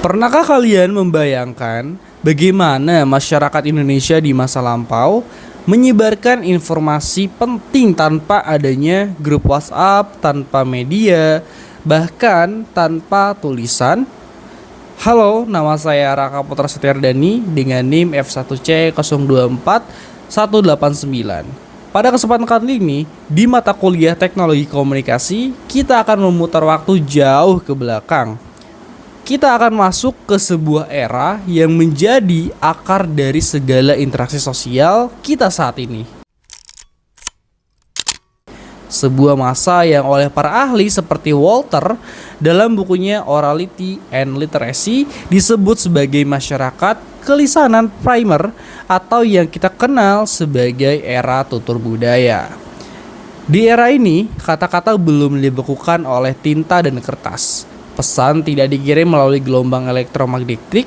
Pernahkah kalian membayangkan bagaimana masyarakat Indonesia di masa lampau menyebarkan informasi penting tanpa adanya grup WhatsApp, tanpa media, bahkan tanpa tulisan? Halo, nama saya Raka Putra Setiardani dengan NIM F1C024189. Pada kesempatan kali ini, di mata kuliah Teknologi Komunikasi, kita akan memutar waktu jauh ke belakang. Kita akan masuk ke sebuah era yang menjadi akar dari segala interaksi sosial kita saat ini. Sebuah masa yang oleh para ahli seperti Walter dalam bukunya Orality and Literacy disebut sebagai masyarakat kelisanan primer atau yang kita kenal sebagai era tutur budaya. Di era ini, kata-kata belum dibekukan oleh tinta dan kertas. Pesan tidak dikirim melalui gelombang elektromagnetik.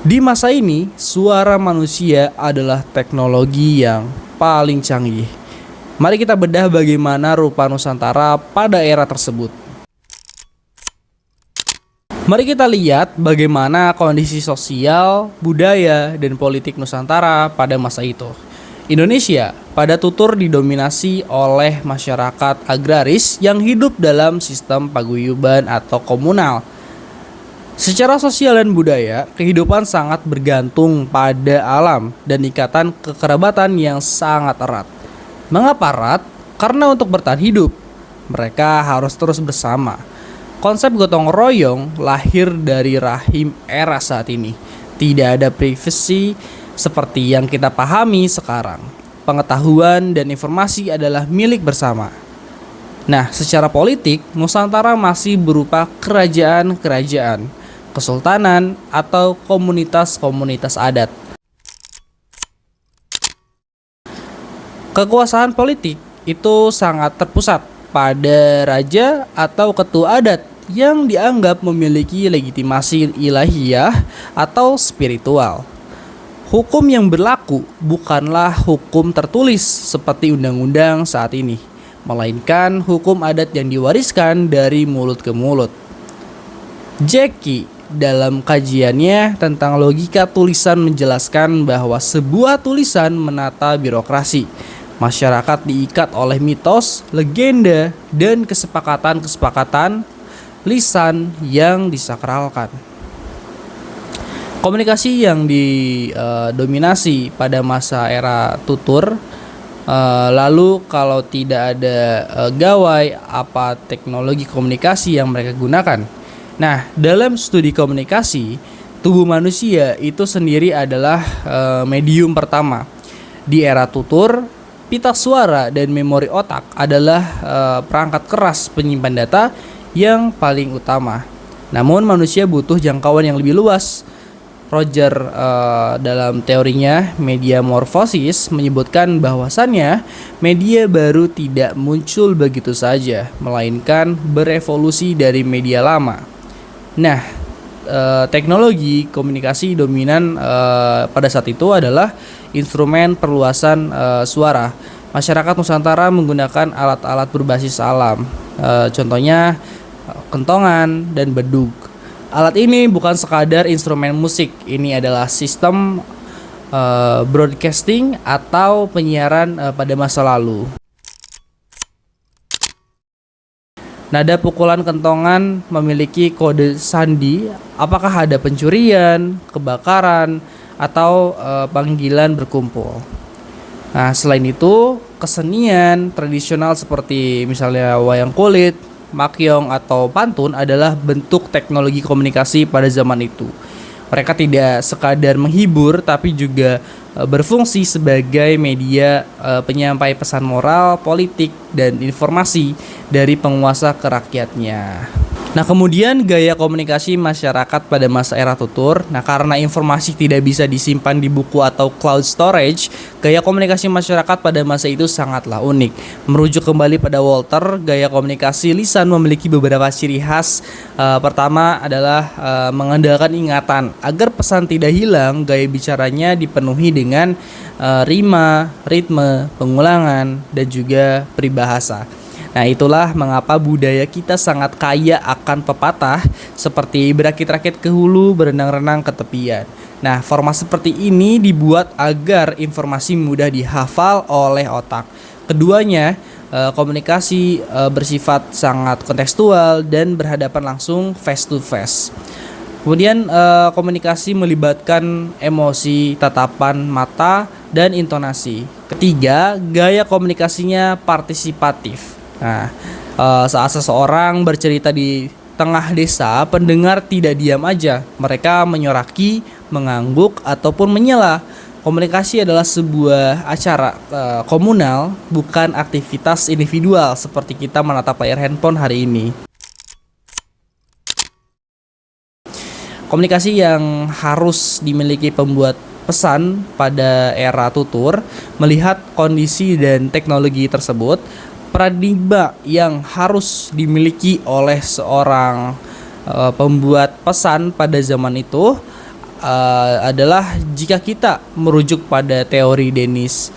Di masa ini, suara manusia adalah teknologi yang paling canggih. Mari kita bedah bagaimana rupa Nusantara pada era tersebut. Mari kita lihat bagaimana kondisi sosial, budaya, dan politik Nusantara pada masa itu. Indonesia pada tutur didominasi oleh masyarakat agraris yang hidup dalam sistem paguyuban atau komunal. Secara sosial dan budaya, kehidupan sangat bergantung pada alam dan ikatan kekerabatan yang sangat erat. Mengapa erat? Karena untuk bertahan hidup, mereka harus terus bersama. Konsep gotong royong lahir dari rahim era saat ini. Tidak ada privasi seperti yang kita pahami sekarang. Pengetahuan dan informasi adalah milik bersama. Nah, secara politik, Nusantara masih berupa kerajaan-kerajaan, kesultanan, atau komunitas-komunitas adat. Kekuasaan politik itu sangat terpusat pada raja atau ketua adat yang dianggap memiliki legitimasi ilahiyah atau spiritual. Hukum yang berlaku bukanlah hukum tertulis seperti undang-undang saat ini, melainkan hukum adat yang diwariskan dari mulut ke mulut. Jackie dalam kajiannya tentang logika tulisan menjelaskan bahwa sebuah tulisan menata birokrasi. Masyarakat diikat oleh mitos, legenda, dan kesepakatan-kesepakatan lisan yang disakralkan. Komunikasi yang didominasi pada masa era tutur, lalu kalau tidak ada gawai, apa teknologi komunikasi yang mereka gunakan? Nah, dalam studi komunikasi, tubuh manusia itu sendiri adalah medium pertama. Di era tutur, pita suara dan memori otak adalah perangkat keras penyimpan data yang paling utama. Namun manusia butuh jangkauan yang lebih luas. Roger dalam teorinya media morfosis menyebutkan bahwasannya media baru tidak muncul begitu saja, melainkan berevolusi dari media lama. Nah, teknologi komunikasi dominan pada saat itu adalah instrumen perluasan suara. Masyarakat Nusantara menggunakan alat-alat berbasis alam, contohnya kentongan dan bedug. Alat ini bukan sekadar instrumen musik, ini adalah sistem broadcasting atau penyiaran pada masa lalu. Nada pukulan kentongan memiliki kode sandi, apakah ada pencurian, kebakaran, atau panggilan berkumpul. Nah, selain itu, kesenian tradisional seperti misalnya wayang kulit, makyong, atau pantun adalah bentuk teknologi komunikasi pada zaman itu. Mereka tidak sekadar menghibur, tapi juga berfungsi sebagai media penyampai pesan moral, politik, dan informasi dari penguasa ke rakyatnya. Nah, kemudian gaya komunikasi masyarakat pada masa era tutur. Nah, karena informasi tidak bisa disimpan di buku atau cloud storage, gaya komunikasi masyarakat pada masa itu sangatlah unik. Merujuk kembali pada Walter, gaya komunikasi lisan memiliki beberapa ciri khas. Pertama adalah mengandalkan ingatan. Agar pesan tidak hilang, gaya bicaranya dipenuhi dengan rima, ritme, pengulangan, dan juga peribahasa. Nah, itulah mengapa budaya kita sangat kaya akan pepatah seperti berakit-rakit ke hulu, berenang-renang ke tepian. Nah, format seperti ini dibuat agar informasi mudah dihafal oleh otak. Keduanya, komunikasi bersifat sangat kontekstual dan berhadapan langsung face to face. Kemudian komunikasi melibatkan emosi, tatapan mata, dan intonasi. Ketiga, gaya komunikasinya partisipatif. Nah, saat seseorang bercerita di tengah desa, pendengar tidak diam aja. Mereka menyoraki, mengangguk, ataupun menyela. Komunikasi adalah sebuah acara komunal, bukan aktivitas individual seperti kita menatap layar handphone hari ini. Komunikasi yang harus dimiliki pembuat pesan pada era tutur, melihat kondisi dan teknologi tersebut, paradigma yang harus dimiliki oleh seorang pembuat pesan pada zaman itu adalah jika kita merujuk pada teori Dennis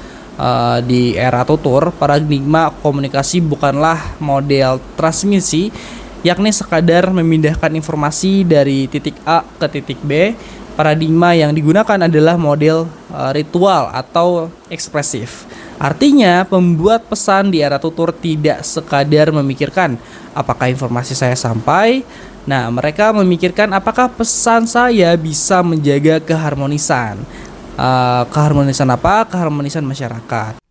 di era tutur, paradigma komunikasi bukanlah model transmisi, yakni sekadar memindahkan informasi dari titik A ke titik B. Paradigma yang digunakan adalah model ritual atau ekspresif. Artinya, pembuat pesan di era tutur tidak sekadar memikirkan apakah informasi saya sampai. Nah, mereka memikirkan apakah pesan saya bisa menjaga keharmonisan. Keharmonisan apa? Keharmonisan masyarakat.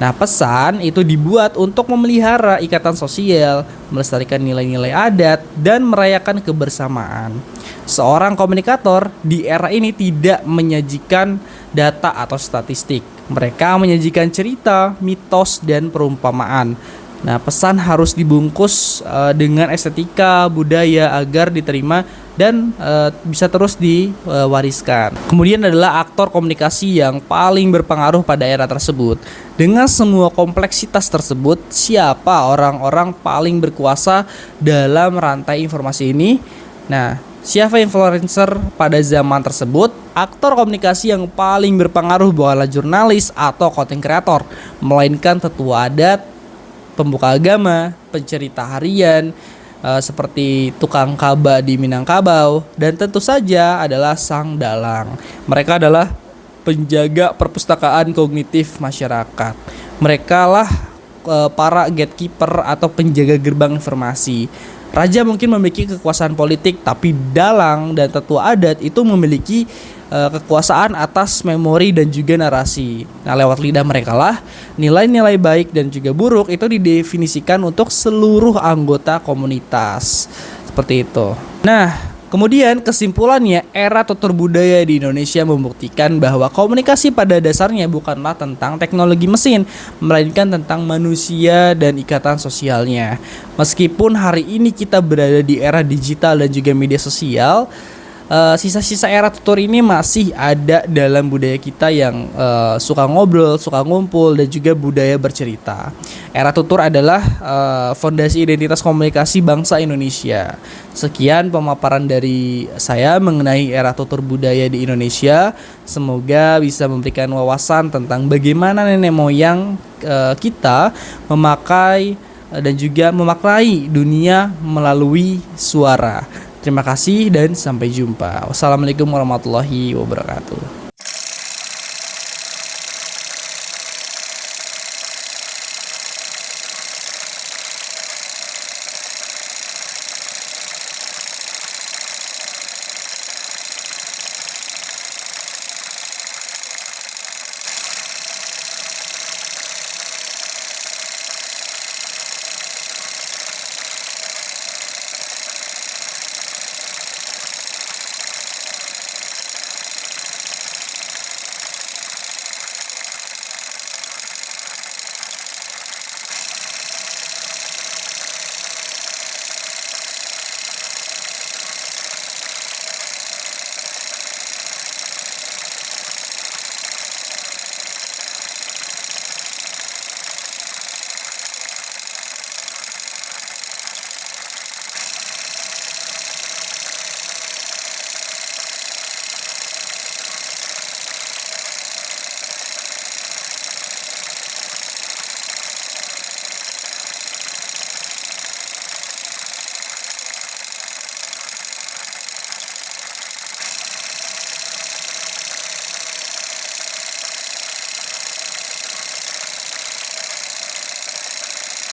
Nah, pesan itu dibuat untuk memelihara ikatan sosial, melestarikan nilai-nilai adat, dan merayakan kebersamaan. Seorang komunikator di era ini tidak menyajikan data atau statistik. Mereka menyajikan cerita, mitos, dan perumpamaan. Nah, pesan harus dibungkus dengan estetika budaya agar diterima dan bisa terus diwariskan. Kemudian adalah aktor komunikasi yang paling berpengaruh pada era tersebut. Dengan semua kompleksitas tersebut, siapa orang-orang paling berkuasa dalam rantai informasi ini? Nah, siapa influencer pada zaman tersebut? Aktor komunikasi yang paling berpengaruh bukanlah jurnalis atau content creator, melainkan tetua adat, pembuka agama, pencerita harian, seperti tukang kaba di Minangkabau, dan tentu saja adalah sang dalang. Mereka adalah penjaga perpustakaan kognitif masyarakat. Mereka lah para gatekeeper atau penjaga gerbang informasi. Raja mungkin memiliki kekuasaan politik, tapi dalang dan tetua adat itu memiliki kekuasaan atas memori dan juga narasi. Nah, lewat lidah mereka lah nilai-nilai baik dan juga buruk itu didefinisikan untuk seluruh anggota komunitas. Seperti itu. Nah, kemudian kesimpulannya, era tutur budaya di Indonesia membuktikan bahwa komunikasi pada dasarnya bukanlah tentang teknologi mesin, melainkan tentang manusia dan ikatan sosialnya. Meskipun hari ini kita berada di era digital dan juga media sosial, sisa-sisa era tutur ini masih ada dalam budaya kita yang suka ngobrol, suka ngumpul, dan juga budaya bercerita. Era tutur adalah fondasi identitas komunikasi bangsa Indonesia. Sekian pemaparan dari saya mengenai era tutur budaya di Indonesia. Semoga bisa memberikan wawasan tentang bagaimana nenek moyang kita memakai dan juga memaknai dunia melalui suara. Terima kasih dan sampai jumpa. Wassalamualaikum warahmatullahi wabarakatuh.